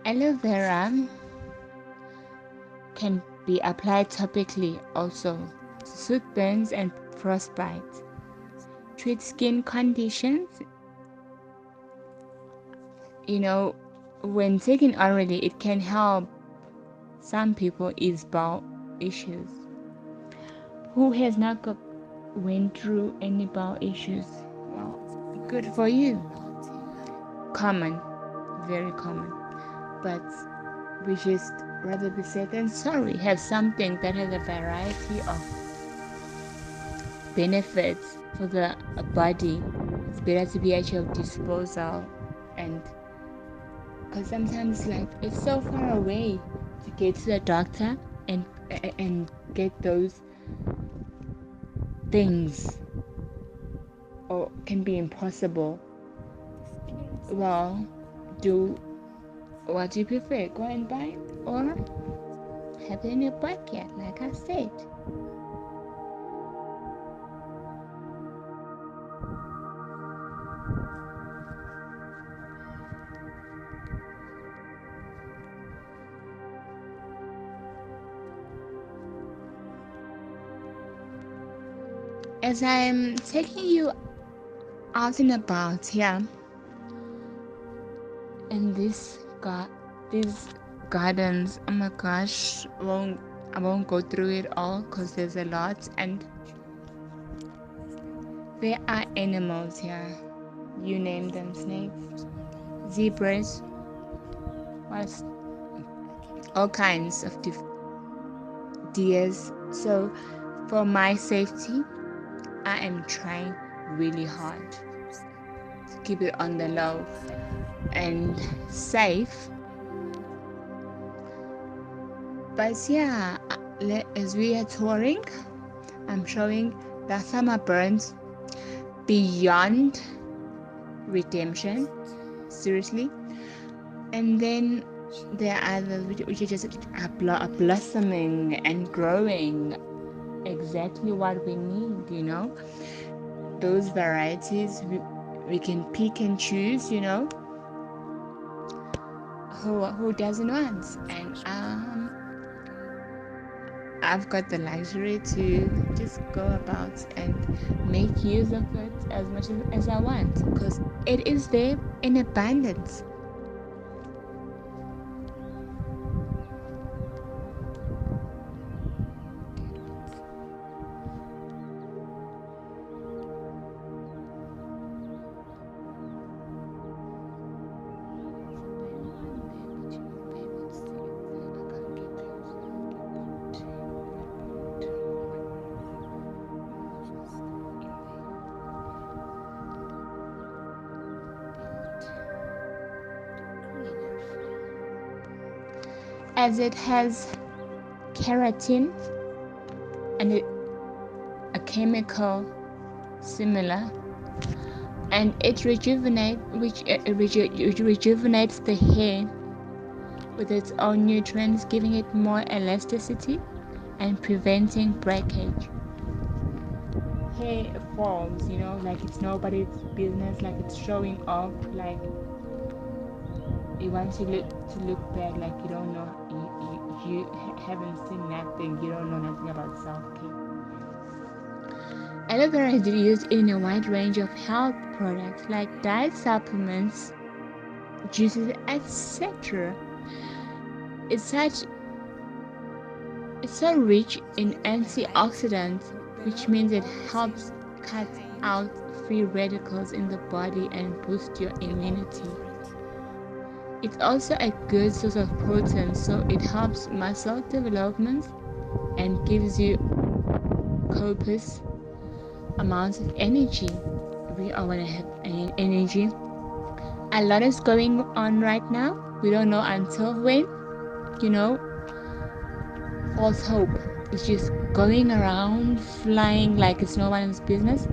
Aloe vera can be applied topically also to soot burns and frostbite. Treat skin conditions. When taken orally, it can help some people ease bowel issues. Who has not went through any bowel issues? Well, good for you. Common, very common. But we just rather be safe than sorry. Have something that has a variety of benefits for the body. It's better to be at your disposal, and because sometimes like it's so far away to get to the doctor and get those things, or can be impossible. Well, do what you prefer, go and buy or have it in your backyard, like I said. As I'm taking you out and about here in these gardens, oh my gosh, I won't go through it all because there's a lot, and there are animals here. You name them: snakes, zebras, what's all kinds of deers. So for my safety, I am trying really hard to keep it on the low and safe. But yeah, as we are touring, I'm showing that some are burns beyond redemption, seriously. And then there are others which are just are blossoming and growing exactly what we need. Those varieties we can pick and choose, who doesn't want. And I've got the luxury to just go about and make use of it as much as I want, because it is there in abundance. As it has keratin and a chemical similar, and it rejuvenates the hair with its own nutrients, giving it more elasticity and preventing breakage. Hair falls, like it's nobody's business, like it's showing off, like you want to look bad, like you don't know, you haven't seen nothing, you don't know nothing about self-care. Aloe vera is used in a wide range of health products like diet supplements, juices, etc. It's so rich in antioxidants, which means it helps cut out free radicals in the body and boost your immunity. It's also a good source of protein, so it helps muscle development and gives you copious amounts of energy. We all want to have energy. A lot is going on right now. We don't know until when. False hope is just going around flying like it's no one's business.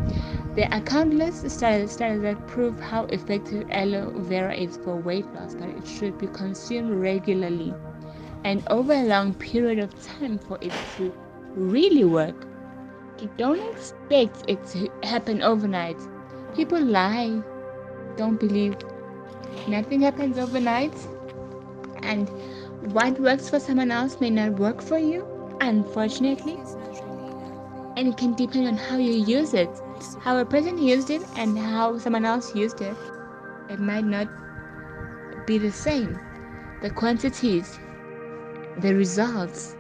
There are countless studies that prove how effective aloe vera is for weight loss, but it should be consumed regularly and over a long period of time for it to really work. You don't expect it to happen overnight. People lie. Don't believe. Nothing happens overnight. And what works for someone else may not work for you, unfortunately. And it can depend on how you use it. How a person used it and how someone else used it. It might not be the same. The quantities, the results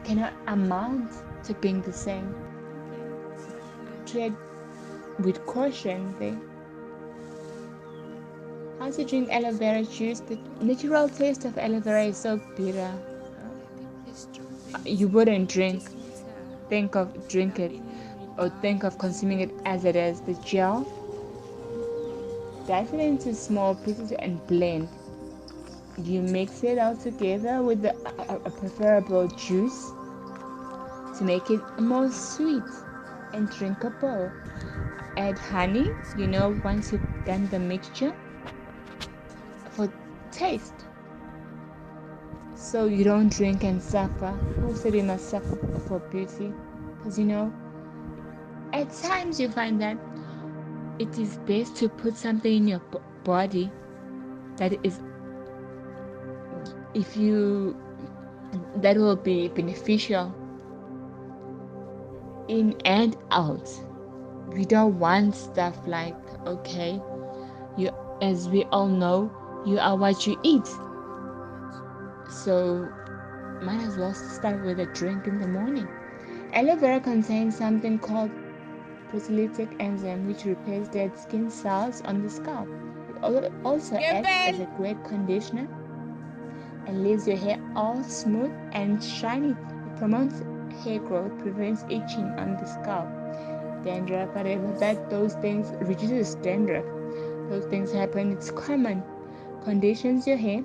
cannot amount to being the same. Tread with caution there. How to drink aloe vera juice? The natural taste of aloe vera is so bitter. You wouldn't think of drink it or think of consuming it as it is. The gel, dice it into small pieces and blend. You mix it all together with a preferable juice to make it more sweet and drinkable. Add honey, once you've done the mixture for taste. So you don't drink and suffer. Who said you must suffer for beauty? Because at times you find that it is best to put something in your body that is, if you, that will be beneficial in and out. We don't want stuff like, okay, you, as we all know, you are what you eat. So might as well start with a drink in the morning. Aloe vera contains something called proteolytic enzyme, which repairs dead skin cells on the scalp. It also acts as a great conditioner and leaves your hair all smooth and shiny. It promotes hair growth, prevents itching on the scalp, dandruff, whatever. Those things reduces dandruff. Those things happen. It's common. Conditions your hair.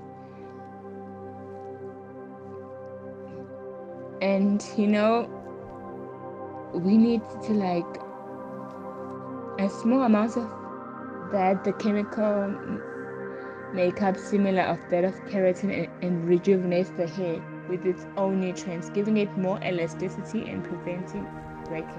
And we need to a small amount of that, the chemical makeup similar of that of keratin, and rejuvenates the hair with its own nutrients, giving it more elasticity and preventing breakage.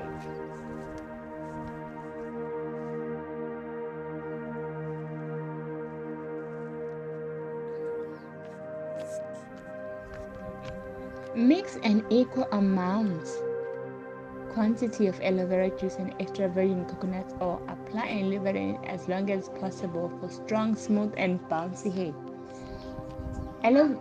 Mix an equal quantity of aloe vera juice and extra virgin coconut oil. Apply and leave it in as long as possible for strong, smooth, and bouncy hair. Aloe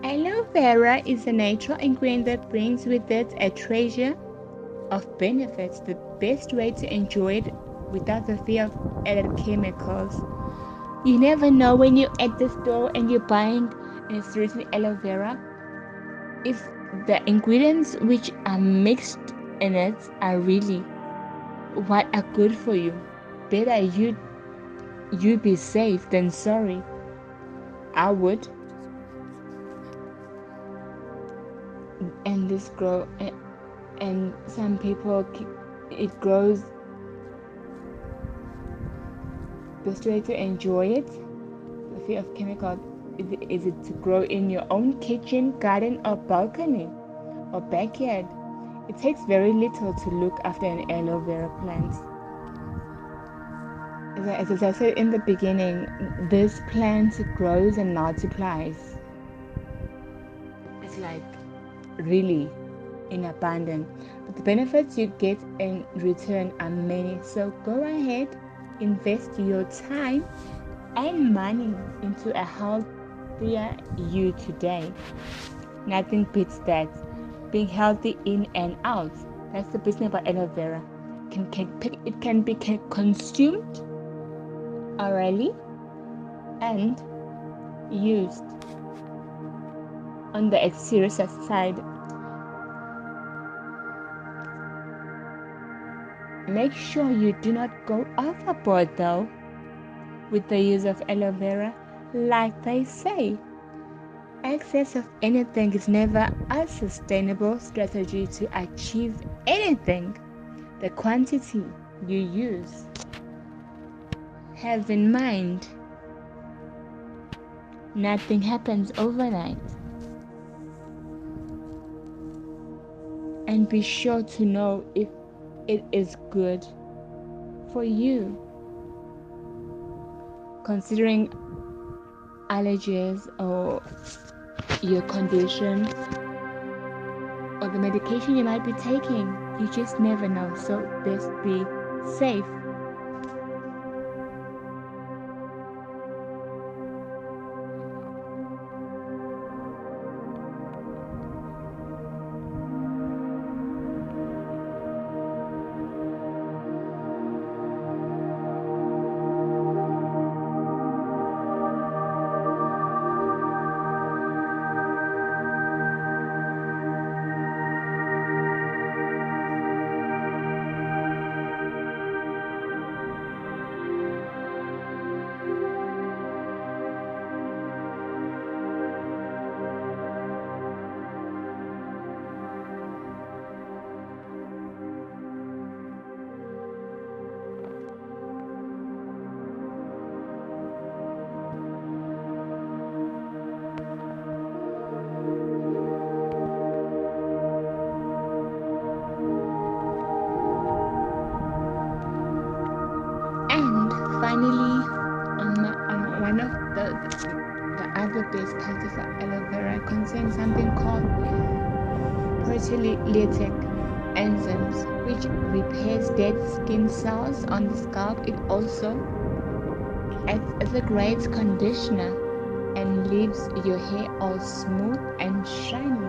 Aloe vera is a natural ingredient that brings with it a treasure of benefits. The best way to enjoy it without the fear of added chemicals. You never know when you're at the store and you're buying and it's written aloe vera, if the ingredients which are mixed in it are really what are good for you. Better you be safe than sorry. I would. And this grow, and some people, it grows. Best way to enjoy it, the fear of chemical, is it to grow in your own kitchen, garden, or balcony, or backyard. It takes very little to look after an aloe vera plant. As I said in the beginning, this plant grows and multiplies. It's really in abundance. But the benefits you get in return are many. So go ahead, invest your time and money into a healthier you today. Nothing beats that. Being healthy in and out. That's the business about aloe vera. It can be consumed orally and used on the exterior side. Make sure you do not go overboard though with the use of aloe vera. Like they say, excess of anything is never a sustainable strategy to achieve anything. The quantity you use. Have in mind, nothing happens overnight. And be sure to know if it is good for you. Considering allergies or your condition or the medication you might be taking, you just never know. So best be safe. And finally, one of the other best parts of aloe vera contains something called proteolytic enzymes, which repairs dead skin cells on the scalp. It also acts as a great conditioner and leaves your hair all smooth and shiny.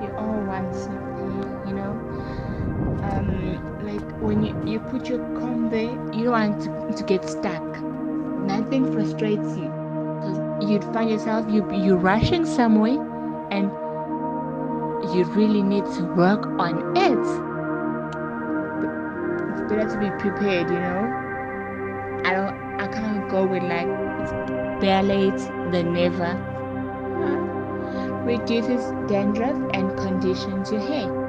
You all want smooth hair, you know. Like when you put your comb there, you don't want to get stuck. Nothing frustrates you because you'd find yourself you rushing somewhere and you really need to work on it. It's better to be prepared, you know. I can't go with like it's better late than never. Reduces dandruff and conditions your hair.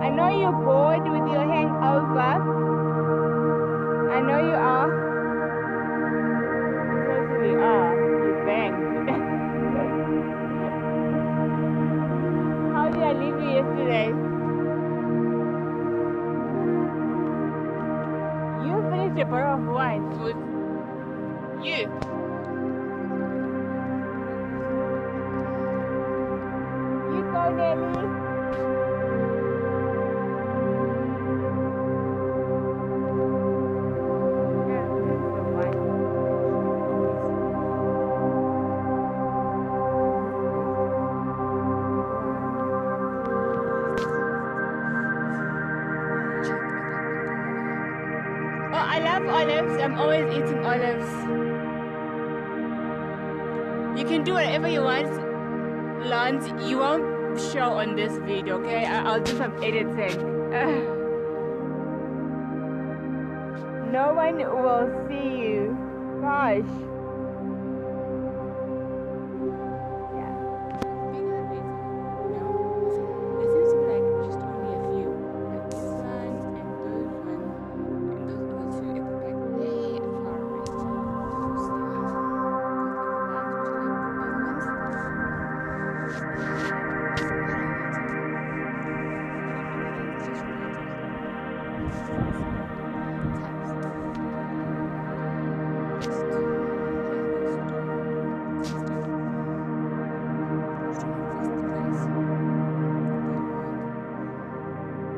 I know you're bored with your hangover. I know you are. You totally are. You banged. How did I leave you yesterday? You finished your bottle of wine. It was you. You go, Nelly. Oh, I love olives. I'm always eating olives. You can do whatever you want, Lance. You won't show on this video, okay? I'll do some editing. No one will see you. Gosh.